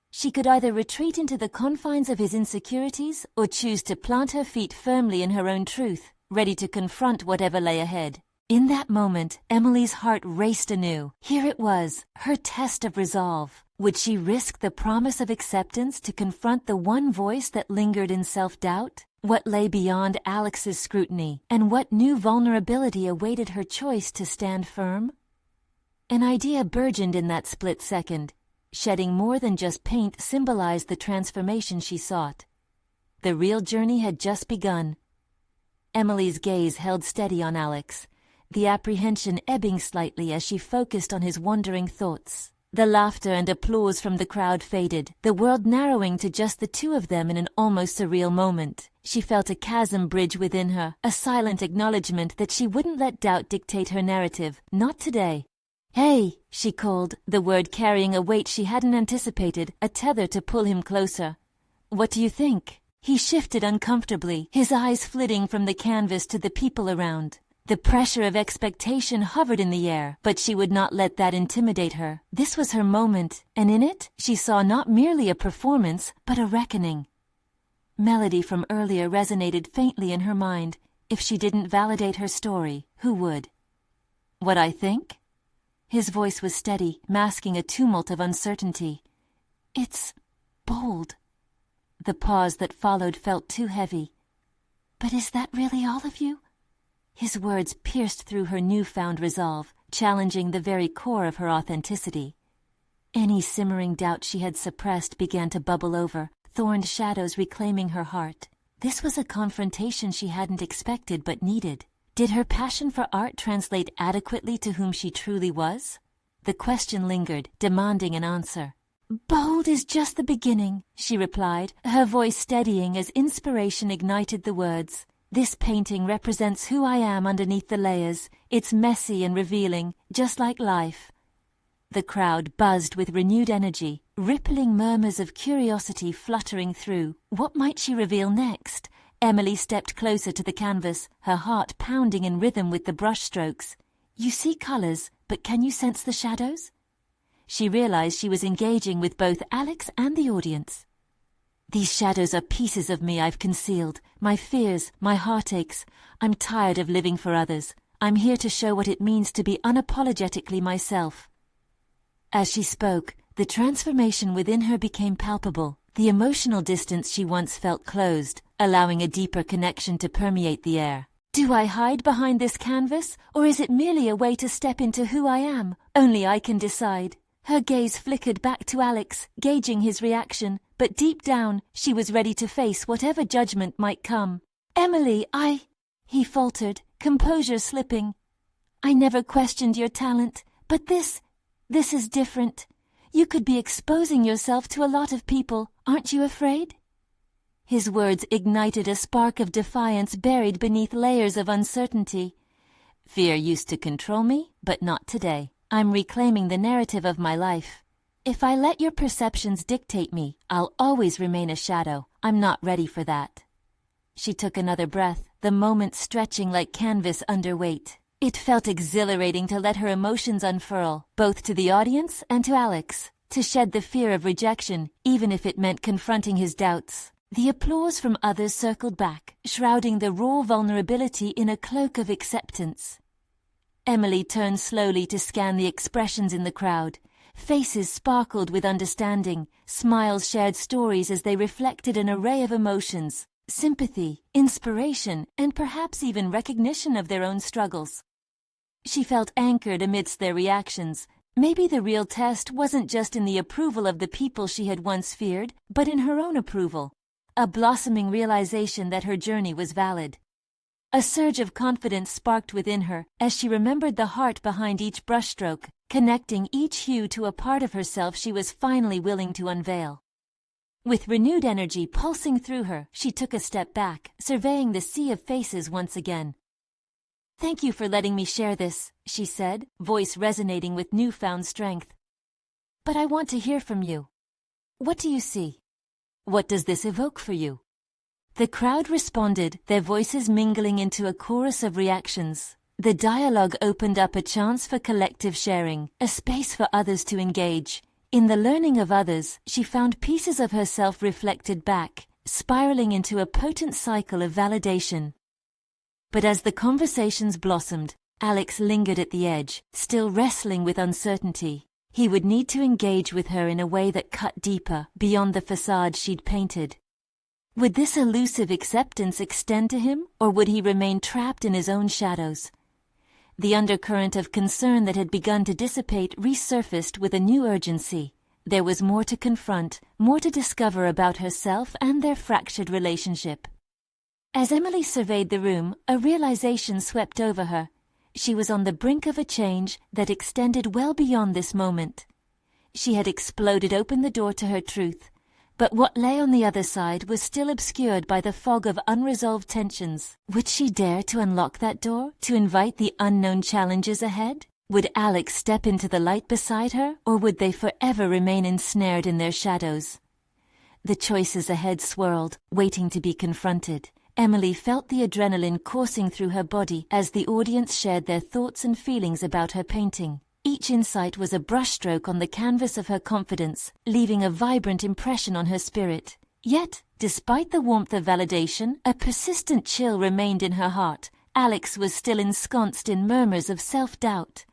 She could either retreat into the confines of his insecurities or choose to plant her feet firmly in her own truth, ready to confront whatever lay ahead. In that moment, Emily's heart raced anew. Here it was, her test of resolve. Would she risk the promise of acceptance to confront the one voice that lingered in self-doubt? What lay beyond Alex's scrutiny, and what new vulnerability awaited her choice to stand firm? An idea burgeoned in that split second. Shedding more than just paint symbolized the transformation she sought. The real journey had just begun. Emily's gaze held steady on Alex, the apprehension ebbing slightly as she focused on his wandering thoughts. The laughter and applause from the crowd faded, the world narrowing to just the two of them in an almost surreal moment. She felt a chasm bridge within her, a silent acknowledgement that she wouldn't let doubt dictate her narrative, not today. "Hey," she called, the word carrying a weight she hadn't anticipated, a tether to pull him closer. "What do you think?" He shifted uncomfortably, his eyes flitting from the canvas to the people around. The pressure of expectation hovered in the air, but she would not let that intimidate her. This was her moment, and in it, she saw not merely a performance, but a reckoning. Melody from earlier resonated faintly in her mind. If she didn't validate her story, who would? "What I think?" His voice was steady, masking a tumult of uncertainty. "It's bold." The pause that followed felt too heavy. "But is that really all of you?" His words pierced through her newfound resolve, challenging the very core of her authenticity. Any simmering doubt she had suppressed began to bubble over, thorned shadows reclaiming her heart. This was a confrontation she hadn't expected but needed. Did her passion for art translate adequately to whom she truly was? The question lingered, demanding an answer. "Bold is just the beginning," she replied, her voice steadying as inspiration ignited the words. "This painting represents who I am underneath the layers. It's messy and revealing, just like life." The crowd buzzed with renewed energy, rippling murmurs of curiosity fluttering through. What might she reveal next? Emily stepped closer to the canvas, her heart pounding in rhythm with the brushstrokes. "You see colors, but can you sense the shadows?" She realized she was engaging with both Alex and the audience. "These shadows are pieces of me I've concealed, my fears, my heartaches. I'm tired of living for others. I'm here to show what it means to be unapologetically myself." As she spoke, the transformation within her became palpable. The emotional distance she once felt closed, allowing a deeper connection to permeate the air. "Do I hide behind this canvas, or is it merely a way to step into who I am? Only I can decide." Her gaze flickered back to Alex, gauging his reaction, but deep down, she was ready to face whatever judgment might come. "Emily, he faltered, composure slipping. "I never questioned your talent, but this is different. You could be exposing yourself to a lot of people, aren't you afraid?" His words ignited a spark of defiance buried beneath layers of uncertainty. "Fear used to control me, but not today. I'm reclaiming the narrative of my life. If I let your perceptions dictate me, I'll always remain a shadow. I'm not ready for that." She took another breath, the moment stretching like canvas under weight. It felt exhilarating to let her emotions unfurl, both to the audience and to Alex, to shed the fear of rejection, even if it meant confronting his doubts. The applause from others circled back, shrouding the raw vulnerability in a cloak of acceptance. Emily turned slowly to scan the expressions in the crowd. Faces sparkled with understanding, smiles shared stories as they reflected an array of emotions, sympathy, inspiration, and perhaps even recognition of their own struggles. She felt anchored amidst their reactions. Maybe the real test wasn't just in the approval of the people she had once feared, but in her own approval, a blossoming realization that her journey was valid. A surge of confidence sparked within her as she remembered the heart behind each brushstroke, connecting each hue to a part of herself she was finally willing to unveil. With renewed energy pulsing through her, she took a step back, surveying the sea of faces once again. "Thank you for letting me share this," she said, voice resonating with newfound strength. "But I want to hear from you. What do you see? What does this evoke for you?" The crowd responded, their voices mingling into a chorus of reactions. The dialogue opened up a chance for collective sharing, a space for others to engage. In the learning of others, she found pieces of herself reflected back, spiraling into a potent cycle of validation. But as the conversations blossomed, Alex lingered at the edge, still wrestling with uncertainty. He would need to engage with her in a way that cut deeper, beyond the facade she'd painted. Would this elusive acceptance extend to him, or would he remain trapped in his own shadows? The undercurrent of concern that had begun to dissipate resurfaced with a new urgency. There was more to confront, more to discover about herself and their fractured relationship. As Emily surveyed the room, a realization swept over her. She was on the brink of a change that extended well beyond this moment. She had exploded open the door to her truth, but what lay on the other side was still obscured by the fog of unresolved tensions. Would she dare to unlock that door, to invite the unknown challenges ahead? Would Alex step into the light beside her, or would they forever remain ensnared in their shadows? The choices ahead swirled, waiting to be confronted. Emily felt the adrenaline coursing through her body as the audience shared their thoughts and feelings about her painting. Each insight was a brushstroke on the canvas of her confidence, leaving a vibrant impression on her spirit. Yet, despite the warmth of validation, a persistent chill remained in her heart. Alex was still ensconced in murmurs of self-doubt.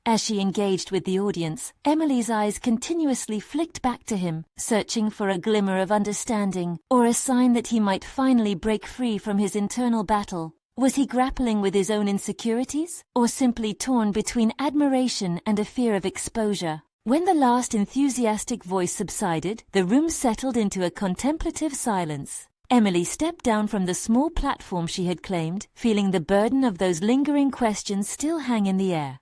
As she engaged with the audience, Emily's eyes continuously flicked back to him, searching for a glimmer of understanding, or a sign that he might finally break free from his internal battle. Was he grappling with his own insecurities, or simply torn between admiration and a fear of exposure? When the last enthusiastic voice subsided, the room settled into a contemplative silence. Emily stepped down from the small platform she had claimed, feeling the burden of those lingering questions still hang in the air.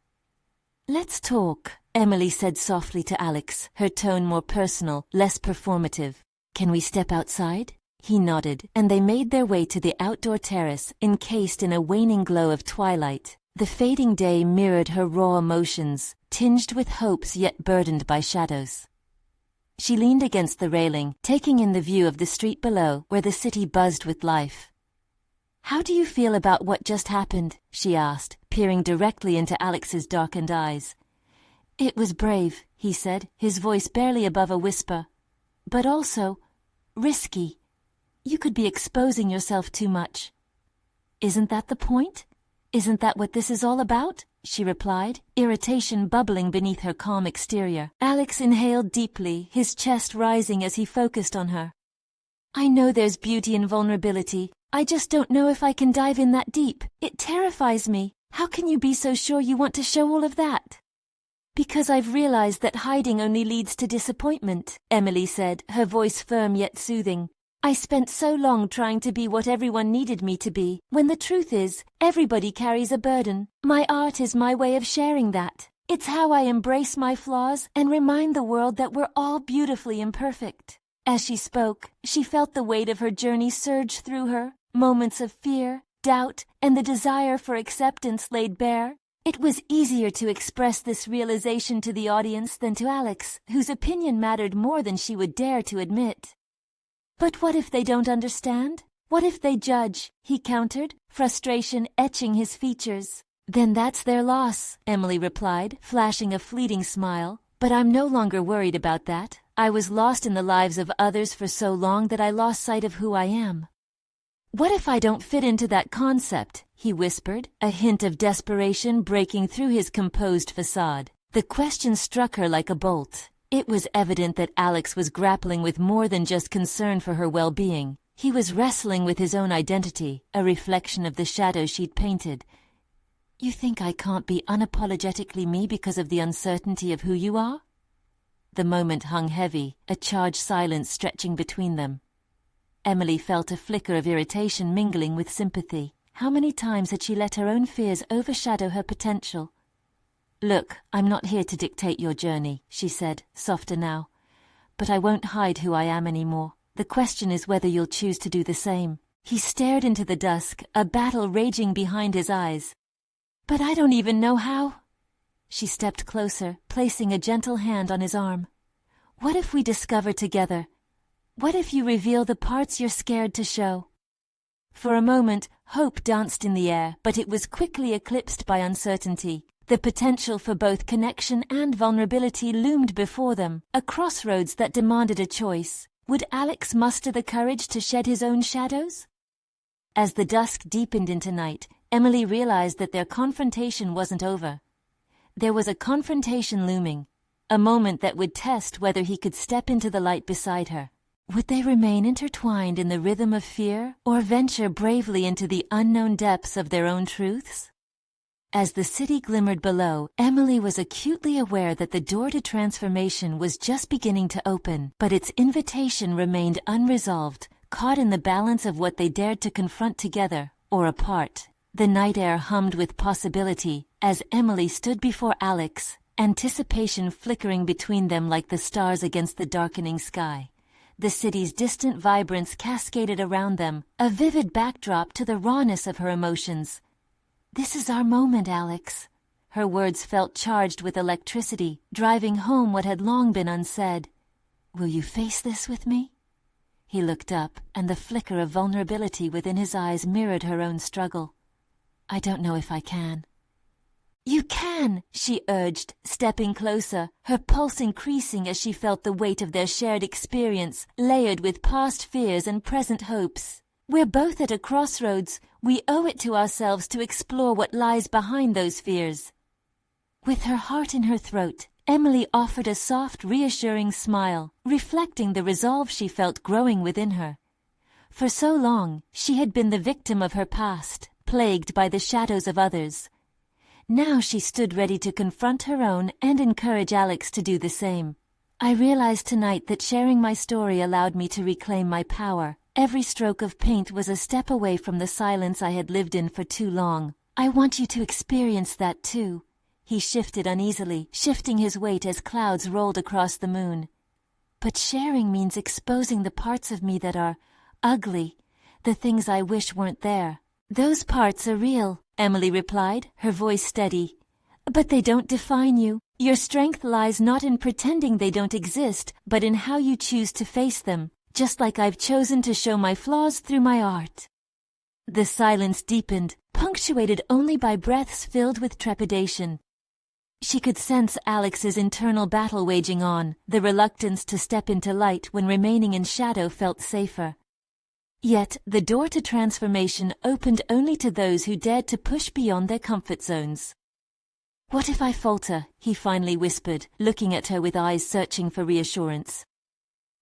"Let's talk," Emily said softly to Alex, her tone more personal, less performative. "Can we step outside?" He nodded, and they made their way to the outdoor terrace, encased in a waning glow of twilight. The fading day mirrored her raw emotions, tinged with hopes yet burdened by shadows. She leaned against the railing, taking in the view of the street below, where the city buzzed with life. "How do you feel about what just happened?" she asked, peering directly into Alex's darkened eyes. "It was brave," he said, his voice barely above a whisper. "But also risky. You could be exposing yourself too much." "Isn't that the point? Isn't that what this is all about?" she replied, irritation bubbling beneath her calm exterior. Alex inhaled deeply, his chest rising as he focused on her. "I know there's beauty in vulnerability. I just don't know if I can dive in that deep. It terrifies me. How can you be so sure you want to show all of that?" "Because I've realized that hiding only leads to disappointment," Emily said, her voice firm yet soothing. "I spent so long trying to be what everyone needed me to be, when the truth is, everybody carries a burden. My art is my way of sharing that. It's how I embrace my flaws and remind the world that we're all beautifully imperfect." As she spoke, she felt the weight of her journey surge through her, moments of fear, doubt, and the desire for acceptance laid bare. It was easier to express this realization to the audience than to Alex, whose opinion mattered more than she would dare to admit. "But what if they don't understand? What if they judge?" he countered, frustration etching his features. "Then that's their loss," Emily replied, flashing a fleeting smile. "But I'm no longer worried about that. I was lost in the lives of others for so long that I lost sight of who I am." "What if I don't fit into that concept?" he whispered, a hint of desperation breaking through his composed facade. The question struck her like a bolt. It was evident that Alex was grappling with more than just concern for her well-being. He was wrestling with his own identity, a reflection of the shadow she'd painted. "You think I can't be unapologetically me because of the uncertainty of who you are?" The moment hung heavy, a charged silence stretching between them. Emily felt a flicker of irritation mingling with sympathy. How many times had she let her own fears overshadow her potential? "Look, I'm not here to dictate your journey," she said, softer now. "But I won't hide who I am anymore. The question is whether you'll choose to do the same." He stared into the dusk, a battle raging behind his eyes. "But I don't even know how." She stepped closer, placing a gentle hand on his arm. "What if we discover together? What if you reveal the parts you're scared to show?" For a moment, hope danced in the air, but it was quickly eclipsed by uncertainty. The potential for both connection and vulnerability loomed before them, a crossroads that demanded a choice. Would Alex muster the courage to shed his own shadows? As the dusk deepened into night, Emily realized that their confrontation wasn't over. There was a confrontation looming, a moment that would test whether he could step into the light beside her. Would they remain intertwined in the rhythm of fear, or venture bravely into the unknown depths of their own truths? As the city glimmered below, Emily was acutely aware that the door to transformation was just beginning to open, but its invitation remained unresolved, caught in the balance of what they dared to confront together, or apart. The night air hummed with possibility, as Emily stood before Alex, anticipation flickering between them like the stars against the darkening sky. The city's distant vibrance cascaded around them, a vivid backdrop to the rawness of her emotions. "This is our moment, Alex." Her words felt charged with electricity, driving home what had long been unsaid. "Will you face this with me?" He looked up, and the flicker of vulnerability within his eyes mirrored her own struggle. "I don't know if I can." "You can," she urged, stepping closer, her pulse increasing as she felt the weight of their shared experience, layered with past fears and present hopes. "We're both at a crossroads. We owe it to ourselves to explore what lies behind those fears." With her heart in her throat, Emily offered a soft, reassuring smile, reflecting the resolve she felt growing within her. For so long, she had been the victim of her past, plagued by the shadows of others. Now she stood ready to confront her own and encourage Alex to do the same. I realized tonight that sharing my story allowed me to reclaim my power. Every stroke of paint was a step away from the silence I had lived in for too long. I want you to experience that too. He shifted uneasily, shifting his weight as clouds rolled across the moon. But sharing means exposing the parts of me that are ugly, the things I wish weren't there. Those parts are real, Emily replied, her voice steady. But they don't define you. Your strength lies not in pretending they don't exist, but in how you choose to face them, just like I've chosen to show my flaws through my art. The silence deepened, punctuated only by breaths filled with trepidation. She could sense Alex's internal battle waging on, the reluctance to step into light when remaining in shadow felt safer. Yet, the door to transformation opened only to those who dared to push beyond their comfort zones. What if I falter? He finally whispered, looking at her with eyes searching for reassurance.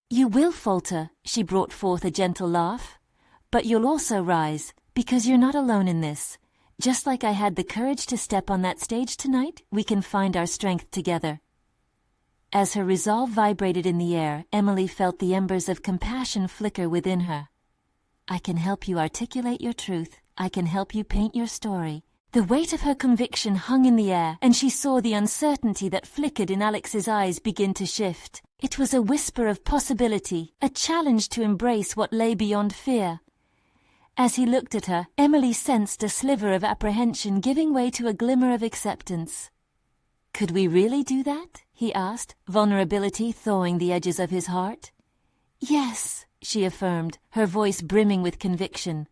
You will falter, she brought forth a gentle laugh. But you'll also rise, because you're not alone in this. Just like I had the courage to step on that stage tonight, we can find our strength together. As her resolve vibrated in the air, Emily felt the embers of compassion flicker within her. I can help you articulate your truth. I can help you paint your story. The weight of her conviction hung in the air, and she saw the uncertainty that flickered in Alex's eyes begin to shift. It was a whisper of possibility, a challenge to embrace what lay beyond fear. As he looked at her, Emily sensed a sliver of apprehension giving way to a glimmer of acceptance. Could we really do that? He asked, vulnerability thawing the edges of his heart. Yes, she affirmed, her voice brimming with conviction.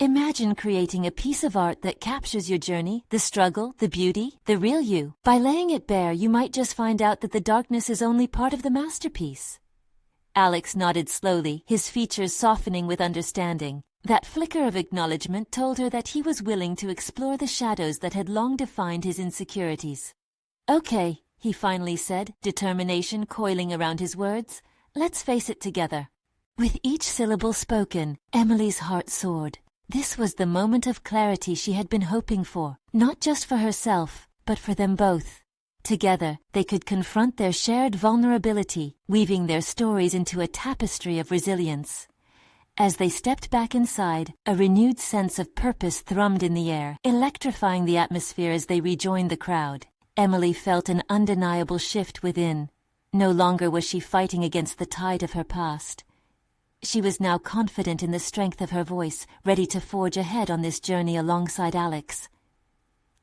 Imagine creating a piece of art that captures your journey, the struggle, the beauty, the real you. By laying it bare, you might just find out that the darkness is only part of the masterpiece. Alex nodded slowly, his features softening with understanding. That flicker of acknowledgement told her that he was willing to explore the shadows that had long defined his insecurities. Okay, he finally said, determination coiling around his words. Let's face it together. With each syllable spoken, Emily's heart soared. This was the moment of clarity she had been hoping for, not just for herself, but for them both. Together, they could confront their shared vulnerability, weaving their stories into a tapestry of resilience. As they stepped back inside, a renewed sense of purpose thrummed in the air, electrifying the atmosphere as they rejoined the crowd. Emily felt an undeniable shift within. No longer was she fighting against the tide of her past. She was now confident in the strength of her voice, ready to forge ahead on this journey alongside Alex.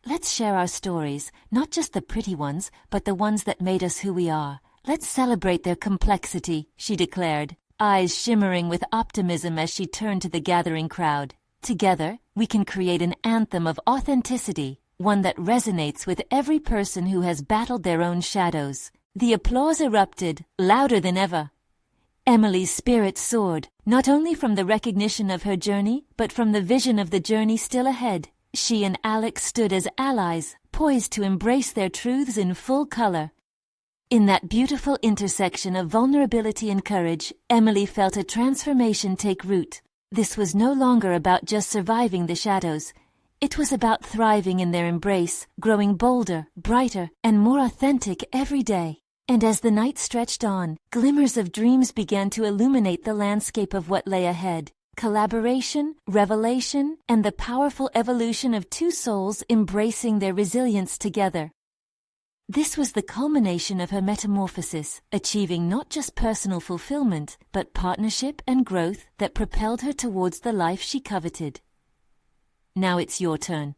Let's share our stories, not just the pretty ones, but the ones that made us who we are. Let's celebrate their complexity, she declared, eyes shimmering with optimism as she turned to the gathering crowd. Together, we can create an anthem of authenticity, one that resonates with every person who has battled their own shadows. The applause erupted, louder than ever. Emily's spirit soared, not only from the recognition of her journey, but from the vision of the journey still ahead. She and Alex stood as allies, poised to embrace their truths in full color. In that beautiful intersection of vulnerability and courage, Emily felt a transformation take root. This was no longer about just surviving the shadows. It was about thriving in their embrace, growing bolder, brighter, and more authentic every day. And as the night stretched on, glimmers of dreams began to illuminate the landscape of what lay ahead. Collaboration, revelation, and the powerful evolution of two souls embracing their resilience together. This was the culmination of her metamorphosis, achieving not just personal fulfillment, but partnership and growth that propelled her towards the life she coveted. Now it's your turn.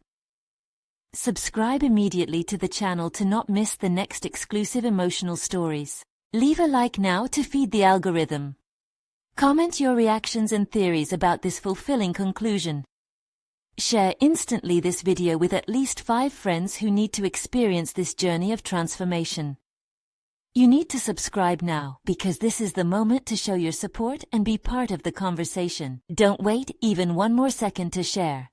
Subscribe immediately to the channel to not miss the next exclusive emotional stories. Leave a like now to feed the algorithm. Comment your reactions and theories about this fulfilling conclusion. Share instantly this video with at least 5 friends who need to experience this journey of transformation. You need to subscribe now, because this is the moment to show your support and be part of the conversation. Don't wait even one more second to share.